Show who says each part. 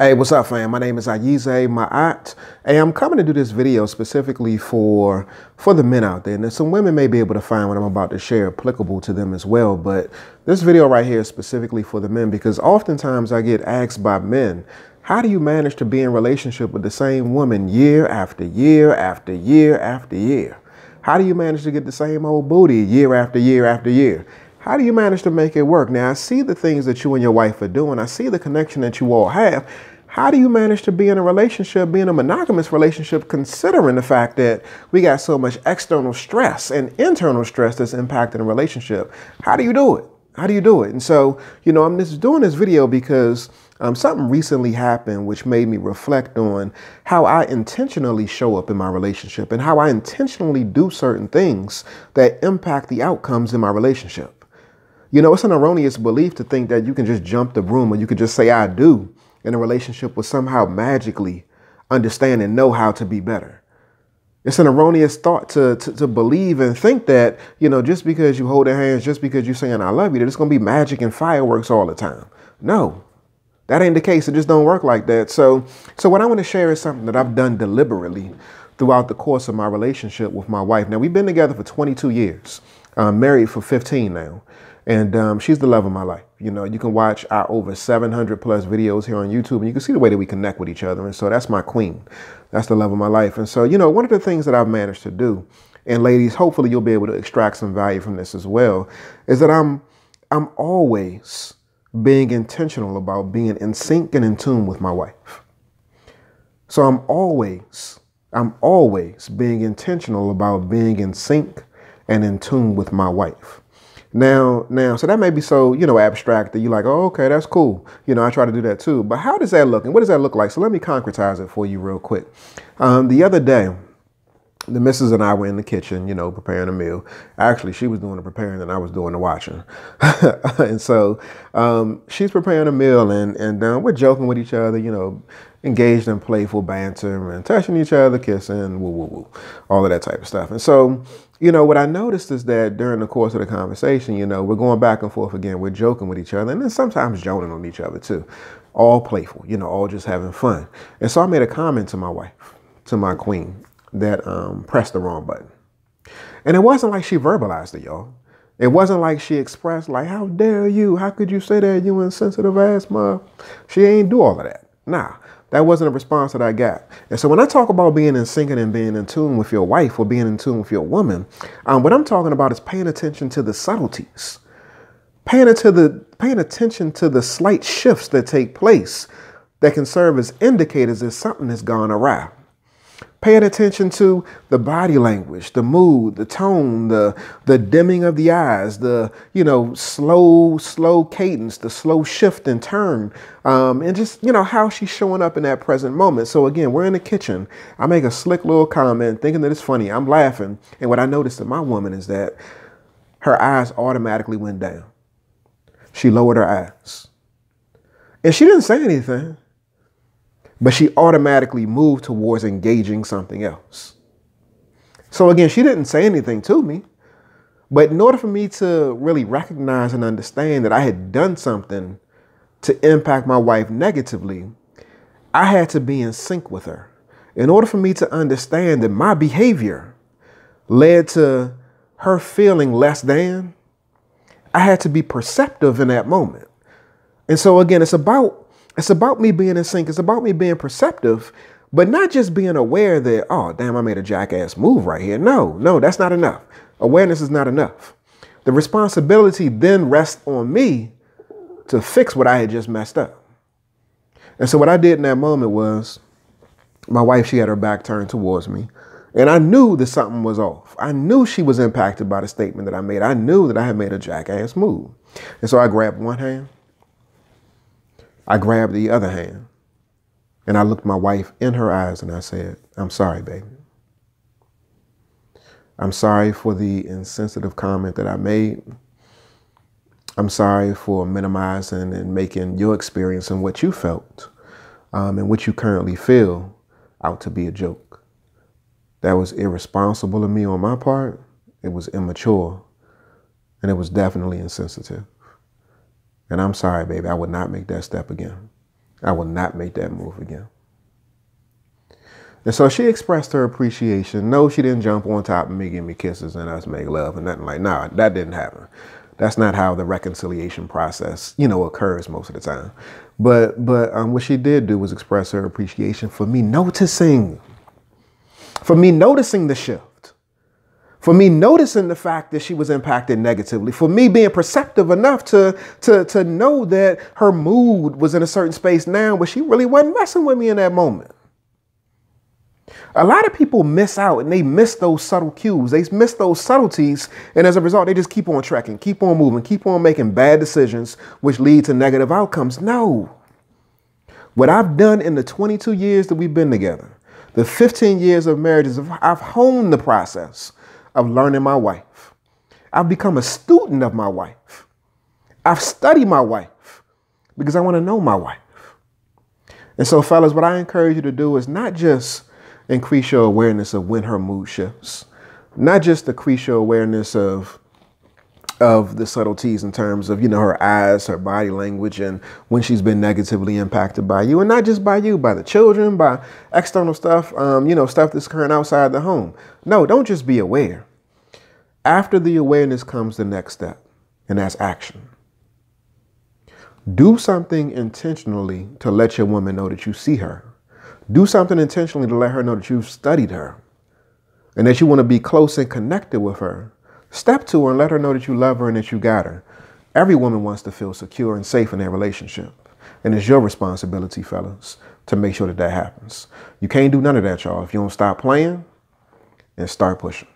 Speaker 1: Hey, what's up, fam? My name is Ayize Ma'at, and I'm coming to do this video specifically for the men out there. And some women may be able to find what I'm about to share applicable to them as well. But this video right here is specifically for the men because oftentimes I get asked by men, how do you manage to be in a relationship with the same woman year after year after year after year? How do you manage to get the same old booty year after year after year? How do you manage to make it work? Now, I see the things that you and your wife are doing. I see the connection that you all have. How do you manage to be in a relationship, be in a monogamous relationship, considering the fact that we got so much external stress and internal stress that's impacting a relationship? How do you do it? How do you do it? And so, I'm just doing this video because something recently happened which made me reflect on how I intentionally show up in my relationship and how I intentionally do certain things that impact the outcomes in my relationship. It's an erroneous belief to think that you can just jump the broom or you can just say, I do, and a relationship will somehow magically understand and know how to be better. It's an erroneous thought to believe and think that, just because you hold their hands, just because you're saying I love you, that it's going to be magic and fireworks all the time. No, that ain't the case. It just don't work like that. So what I want to share is something that I've done deliberately throughout the course of my relationship with my wife. Now, we've been together for 22 years, married for 15 now. And she's the love of my life. You can watch our over 700 plus videos here on YouTube and you can see the way that we connect with each other. And so that's my queen. That's the love of my life. And so, one of the things that I've managed to do, and ladies, hopefully you'll be able to extract some value from this as well, is that I'm always being intentional about being in sync and in tune with my wife. So I'm always being intentional about being in sync and in tune with my wife. Now, so that may be so, abstract that you're like, oh, okay, that's cool. I try to do that too. But how does that look? And what does that look like? So let me concretize it for you real quick. The other day, the missus and I were in the kitchen, preparing a meal. Actually, she was doing the preparing and I was doing the watching. And so she's preparing a meal and we're joking with each other, engaged in playful banter and touching each other, kissing, woo, woo, woo, all of that type of stuff. And so, what I noticed is that during the course of the conversation, we're going back and forth again. We're joking with each other and then sometimes joning on each other too. All playful, all just having fun. And so I made a comment to my wife, to my queen, that pressed the wrong button. And it wasn't like she verbalized it, y'all. It wasn't like she expressed like, how dare you? How could you say that, you insensitive ass mom? She ain't do all of that. Nah. That wasn't a response that I got. And so when I talk about being in sync and being in tune with your wife or being in tune with your woman, what I'm talking about is paying attention to the subtleties, paying attention to the slight shifts that take place that can serve as indicators that something has gone awry. Paying attention to the body language, the mood, the tone, the dimming of the eyes, the, slow cadence, the slow shift and turn, and just, how she's showing up in that present moment. So again, we're in the kitchen. I make a slick little comment thinking that it's funny. I'm laughing. And what I noticed in my woman is that her eyes automatically went down. She lowered her eyes. And she didn't say anything. But she automatically moved towards engaging something else. So again, she didn't say anything to me. But in order for me to really recognize and understand that I had done something to impact my wife negatively, I had to be in sync with her. In order for me to understand that my behavior led to her feeling less than, I had to be perceptive in that moment. And so again, it's about me being in sync. It's about me being perceptive, but not just being aware that, oh, damn, I made a jackass move right here. No, that's not enough. Awareness is not enough. The responsibility then rests on me to fix what I had just messed up. And so what I did in that moment was my wife, she had her back turned towards me. And I knew that something was off. I knew she was impacted by the statement that I made. I knew that I had made a jackass move. And so I grabbed one hand. I grabbed the other hand and I looked my wife in her eyes and I said, I'm sorry, baby. I'm sorry for the insensitive comment that I made. I'm sorry for minimizing and making your experience and what you felt and what you currently feel out to be a joke. That was irresponsible of me on my part. It was immature and it was definitely insensitive. And I'm sorry, baby, I would not make that step again. I will not make that move again. And so she expressed her appreciation. No, she didn't jump on top of me, give me kisses, and us make love and nothing like, nah, that didn't happen. That's not how the reconciliation process, occurs most of the time. But what she did do was express her appreciation for me noticing the shift, for me noticing the fact that she was impacted negatively, for me being perceptive enough to know that her mood was in a certain space now, but she really wasn't messing with me in that moment. A lot of people miss out and they miss those subtle cues. They miss those subtleties. And as a result, they just keep on trekking, keep on moving, keep on making bad decisions, which lead to negative outcomes. No. What I've done in the 22 years that we've been together, the 15 years of marriage, is I've honed the process of learning my wife. I've become a student of my wife. I've studied my wife because I want to know my wife. And so, fellas, what I encourage you to do is not just increase your awareness of when her mood shifts, not just increase your awareness of the subtleties in terms of, her eyes, her body language, and when she's been negatively impacted by you, and not just by you, by the children, by external stuff, stuff that's occurring outside the home. No, don't just be aware. After the awareness comes the next step, and that's action. Do something intentionally to let your woman know that you see her. Do something intentionally to let her know that you've studied her and that you want to be close and connected with her. Step to her and let her know that you love her and that you got her. Every woman wants to feel secure and safe in their relationship. And it's your responsibility, fellas, to make sure that happens. You can't do none of that, y'all, if you don't stop playing and start pushing.